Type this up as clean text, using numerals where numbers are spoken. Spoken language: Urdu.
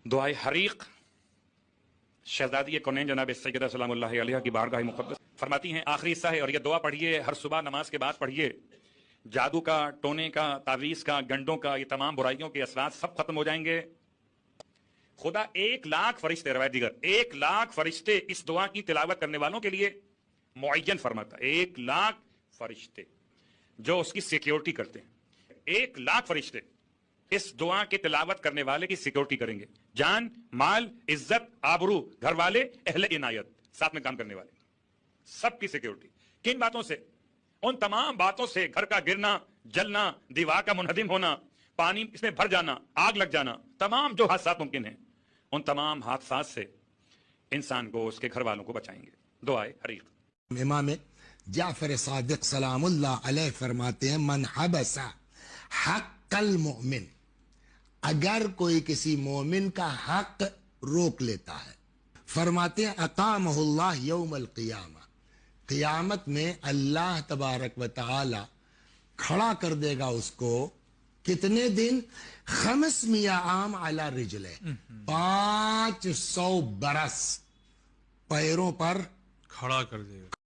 دعائے حریق شہزادی کونین جناب سیدہ سلام اللہ علیہ کی بارگاہ مقدس فرماتی ہیں آخری حصہ ہے اور یہ دعا پڑھیے ہر صبح نماز کے بعد پڑھیے، جادو کا، ٹونے کا، تعویذ کا، گنڈوں کا، یہ تمام برائیوں کے اثرات سب ختم ہو جائیں گے۔ خدا 1,00,000 فرشتے، روایت دیگر 1,00,000 فرشتے اس دعا کی تلاوت کرنے والوں کے لیے معین فرماتا ہے۔ 1,00,000 فرشتے جو اس کی سیکیورٹی کرتے ہیں، 1,00,000 فرشتے اس دعا کے تلاوت کرنے والے کی سیکیورٹی کریں گے، جان، مال، عزت، آبرو، گھر والے، اہل عنایت، ساتھ میں کام کرنے والے، سب کی سیکیورٹی۔ کن باتوں سے؟ ان تمام باتوں سے، گھر کا گرنا، جلنا، دیوار کا منہدم ہونا، پانی اس میں بھر جانا، آگ لگ جانا، تمام جو حادثات ممکن ہیں ان تمام حادثات سے انسان کو، اس کے گھر والوں کو بچائیں گے۔ دعائے حریق۔ امام جعفر صادق سلام اللہ علیہ فرماتے ہیں من حبس حق المؤمن، اگر کوئی کسی مومن کا حق روک لیتا ہے، فرماتے ہیں اقامہ اللہ یوم القیامہ، قیامت میں اللہ تبارک و تعالی کھڑا کر دے گا اس کو کتنے دن؟ 500 عام علی رجلے، 500 برس پیروں پر کھڑا کر دے گا۔